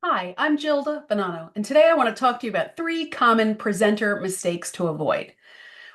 Hi, I'm Gilda Bonanno, and today I want to talk to you about three common presenter mistakes to avoid.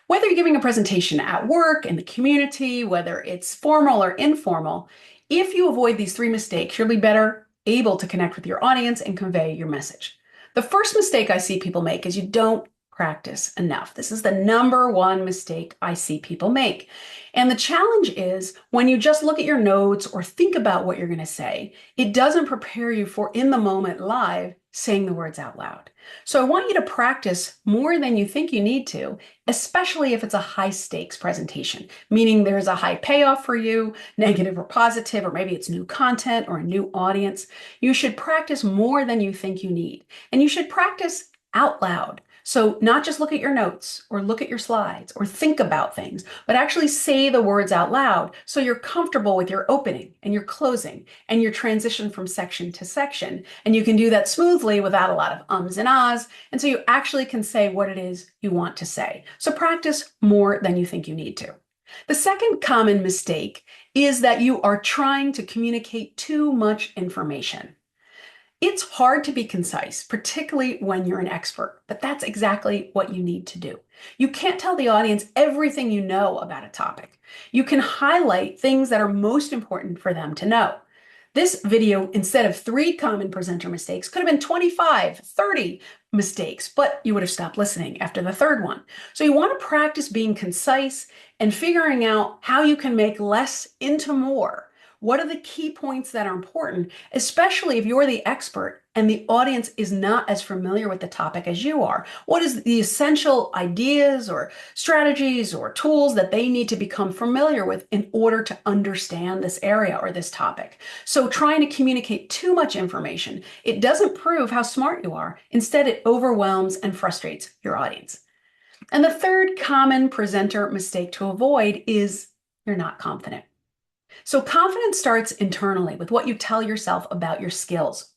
Whether you're giving a presentation at work, in the community, whether it's formal or informal, if you avoid these three mistakes, you'll be better able to connect with your audience and convey your message. The first mistake I see people make is you don't practice enough. This is the number one mistake I see people make. And the challenge is when you just look at your notes or think about what you're going to say, it doesn't prepare you for in the moment live saying the words out loud. So I want you to practice more than you think you need to, especially if it's a high stakes presentation, meaning there's a high payoff for you, negative or positive, or maybe it's new content or a new audience. You should practice more than you think you need. And you should practice out loud. So not just look at your notes or look at your slides or think about things, but actually say the words out loud so you're comfortable with your opening and your closing and your transition from section to section. And you can do that smoothly without a lot of ums and ahs. And so you actually can say what it is you want to say. So practice more than you think you need to. The second common mistake is that you are trying to communicate too much information. It's hard to be concise, particularly when you're an expert, but that's exactly what you need to do. You can't tell the audience everything you know about a topic. You can highlight things that are most important for them to know. This video, instead of three common presenter mistakes, could have been 25, 30 mistakes, but you would have stopped listening after the third one. So you want to practice being concise and figuring out how you can make less into more. What are the key points that are important, especially if you're the expert and the audience is not as familiar with the topic as you are? What is the essential ideas or strategies or tools that they need to become familiar with in order to understand this area or this topic? So trying to communicate too much information, it doesn't prove how smart you are. Instead, it overwhelms and frustrates your audience. And the third common presenter mistake to avoid is you're not confident. So confidence starts internally with what you tell yourself about your skills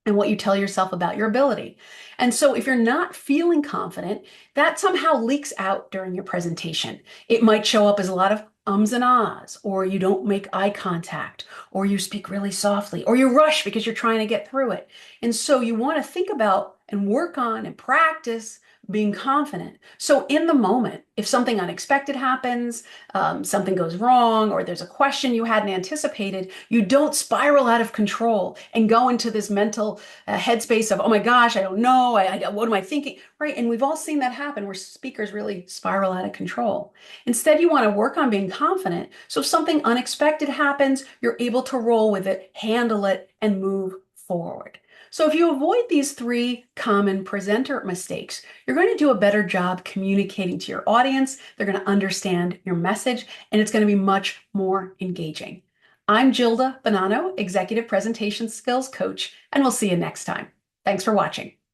and what you tell yourself about your ability. And so if you're not feeling confident, that somehow leaks out during your presentation. It might show up as a lot of ums and ahs, or you don't make eye contact, or you speak really softly, or you rush because you're trying to get through it. And so you want to think about and work on and practice being confident. So in the moment, if something unexpected happens, something goes wrong, or there's a question you hadn't anticipated, you don't spiral out of control and go into this mental headspace of, oh my gosh, I don't know, what am I thinking, right? And we've all seen that happen where speakers really spiral out of control. Instead, you want to work on being confident. So if something unexpected happens, you're able to roll with it, handle it, and move forward. So if you avoid these three common presenter mistakes, you're going to do a better job communicating to your audience. They're going to understand your message, and it's going to be much more engaging. I'm Gilda Bonanno, Executive Presentation Skills Coach, and we'll see you next time. Thanks for watching.